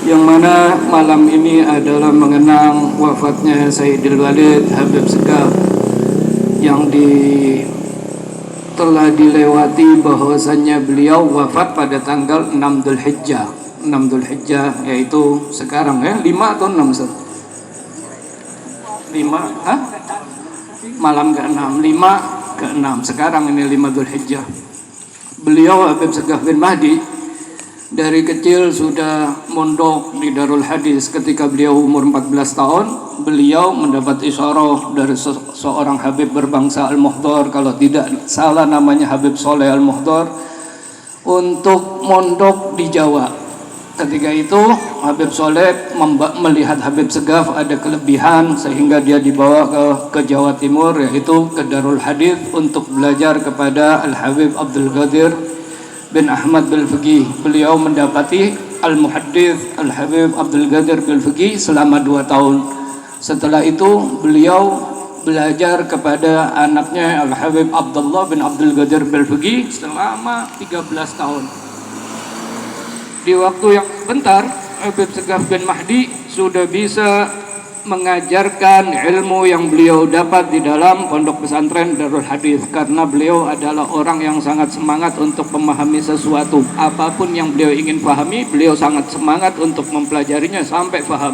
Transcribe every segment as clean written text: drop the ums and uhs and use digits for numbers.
yang mana malam ini adalah mengenang wafatnya Sayyidil Walid Habib Segaf yang telah dilewati bahwasannya beliau wafat pada tanggal 6 Dzulhijjah. 6 Dzulhijjah yaitu sekarang ya, 5 atau 6 Ustaz? 5, hah? Malam ke-6, 5 ke-6. Sekarang ini 5 Dzulhijjah. Beliau Habib Segaf bin Mahdi dari kecil sudah mondok di Darul Hadis. Ketika beliau umur 14 tahun, beliau mendapat isyarah dari seorang Habib berbangsa Al-Muhdar, kalau tidak salah namanya Habib Soleh Al-Muhdar, untuk mondok di Jawa. Ketika itu Habib Soleh melihat Habib Segaf ada kelebihan sehingga dia dibawa ke Jawa Timur, yaitu ke Darul Hadis untuk belajar kepada Al-Habib Abdul Qadir bin Ahmad Bil-Fiqih. Beliau mendapati Al-Muhaddits Al-Habib Abdul Qadir Bil-Fiqih selama 2 tahun. Setelah itu beliau belajar kepada anaknya Al-Habib Abdullah bin Abdul Qadir Bil-Fiqih selama 13 tahun. Di waktu yang sebentar, Habib Segaf bin Mahdi sudah bisa mengajarkan ilmu yang beliau dapat di dalam pondok pesantren Darul Hadis, karena beliau adalah orang yang sangat semangat untuk memahami sesuatu. Apapun yang beliau ingin pahami, beliau sangat semangat untuk mempelajarinya sampai paham.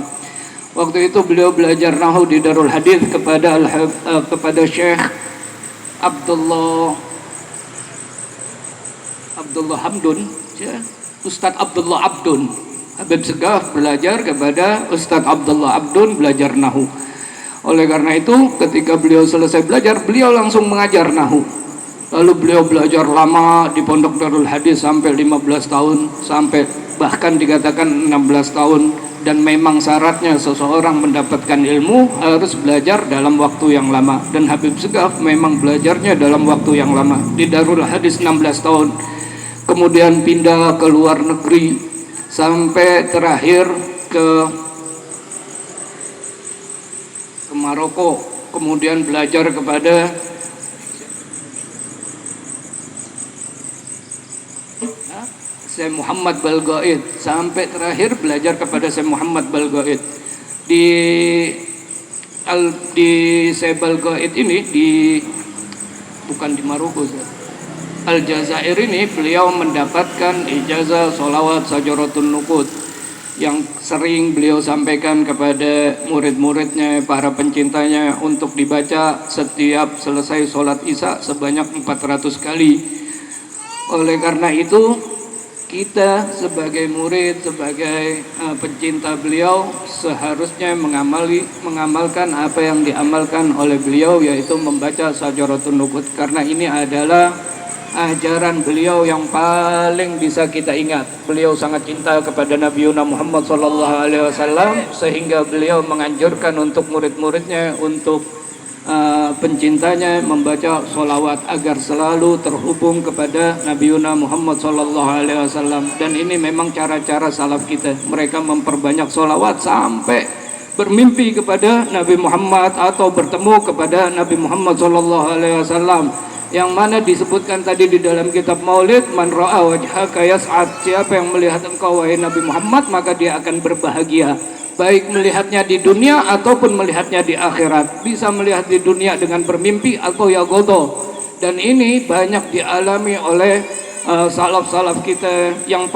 Waktu itu beliau belajar nahwu di Darul Hadis kepada Syekh Abdullah Hamdun, Ustadz Abdullah Abdun. Habib Segaf belajar kepada Ustadz Abdullah Abdun, belajar nahu. Oleh karena itu ketika beliau selesai belajar, beliau langsung mengajar nahu. Lalu beliau belajar lama di pondok Darul Hadis sampai 15 tahun, sampai bahkan dikatakan 16 tahun. Dan memang syaratnya seseorang mendapatkan ilmu harus belajar dalam waktu yang lama. Dan Habib Segaf memang belajarnya dalam waktu yang lama. Di Darul Hadis 16 tahun, kemudian pindah ke luar negeri sampai terakhir ke Maroko, kemudian belajar kepada Syekh Muhammad Balgaid, sampai terakhir belajar kepada Syekh Muhammad Balgaid. Di Syekh Balgaid ini bukan di Maroko, Aljazair ini beliau mendapatkan ijazah sholawat Sajaratun Nuqud yang sering beliau sampaikan kepada murid-muridnya, para pencintanya, untuk dibaca setiap selesai sholat isya sebanyak 400 kali. Oleh karena itu kita sebagai murid, sebagai pencinta beliau seharusnya mengamalkan apa yang diamalkan oleh beliau, yaitu membaca Sajaratun Nuqud, karena ini adalah ajaran beliau yang paling bisa kita ingat. Beliau sangat cinta kepada Nabi Muhammad SAW, sehingga beliau menganjurkan untuk murid-muridnya, untuk pencintanya membaca sholawat agar selalu terhubung kepada Nabi Muhammad SAW. Dan ini memang cara-cara salaf kita. Mereka memperbanyak sholawat sampai bermimpi kepada Nabi Muhammad atau bertemu kepada Nabi Muhammad SAW, yang mana disebutkan tadi di dalam kitab Maulid, man ra'a wajhaka yas'ad, siapa yang melihat engkau wahai Nabi Muhammad maka dia akan berbahagia, baik melihatnya di dunia ataupun melihatnya di akhirat. Bisa melihat di dunia dengan bermimpi atau yagodo, dan ini banyak dialami oleh salaf-salaf kita. Yang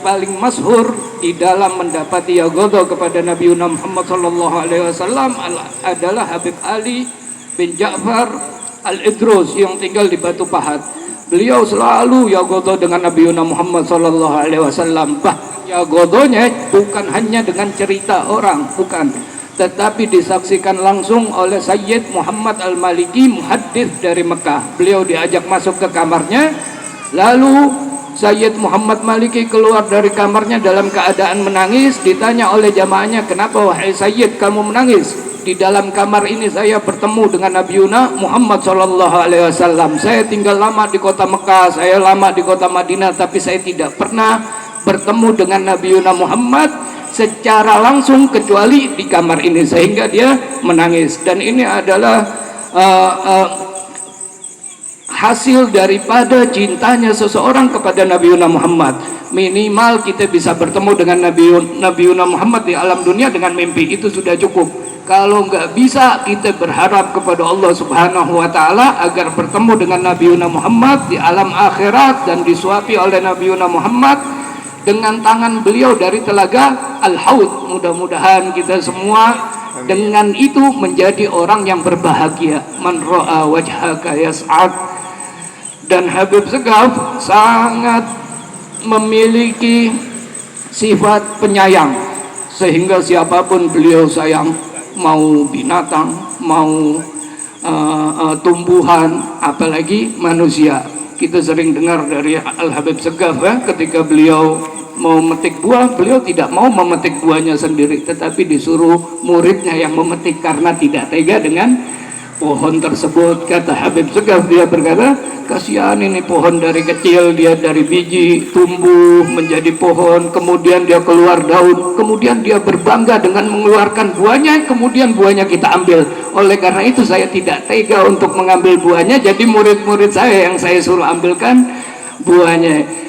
paling masyhur di dalam mendapati yagodo kepada Nabi Muhammad SAW adalah Habib Ali bin Ja'far Al-Idrus yang tinggal di Batu Pahat. Beliau selalu yagodo dengan Nabi Muhammad SAW. Yagodonya bukan hanya dengan cerita orang, bukan, tetapi disaksikan langsung oleh Sayyid Muhammad Al-Maliki, muhaddits dari Mekah. Beliau diajak masuk ke kamarnya, lalu Sayyid Muhammad Maliki keluar dari kamarnya dalam keadaan menangis. Ditanya oleh jamaahnya, kenapa wahai Sayyid kamu menangis? Di dalam kamar ini saya bertemu dengan Nabi Muhammad SAW. Saya tinggal lama di kota Mekah, saya lama di kota Madinah, tapi saya tidak pernah bertemu dengan Nabi Muhammad secara langsung kecuali di kamar ini, sehingga dia menangis. Dan ini adalah hasil daripada cintanya seseorang kepada Nabi Muhammad. Minimal kita bisa bertemu dengan Nabi Muhammad di alam dunia dengan mimpi, itu sudah cukup. Kalau nggak bisa, kita berharap kepada Allah Subhanahu wa Ta'ala agar bertemu dengan Nabi Muhammad di alam akhirat dan disuapi oleh Nabi Muhammad dengan tangan beliau dari telaga Al-Haud. Mudah-mudahan kita semua dengan itu menjadi orang yang berbahagia. Man ra'a wajhaka yas'ad. Dan Habib Segaf sangat memiliki sifat penyayang, sehingga siapapun beliau sayang, mau binatang, mau tumbuhan, apalagi manusia. Kita sering dengar dari Al-Habib Segaf ketika beliau mau memetik buah, beliau tidak mau memetik buahnya sendiri, tetapi disuruh muridnya yang memetik karena tidak tega dengan pohon tersebut. Kata Habib Segaf, dia berkata, kasihan ini pohon dari kecil, dia dari biji tumbuh menjadi pohon, kemudian dia keluar daun, kemudian dia berbangga dengan mengeluarkan buahnya, kemudian buahnya kita ambil. Oleh karena itu saya tidak tega untuk mengambil buahnya, jadi murid-murid saya yang saya suruh ambilkan buahnya.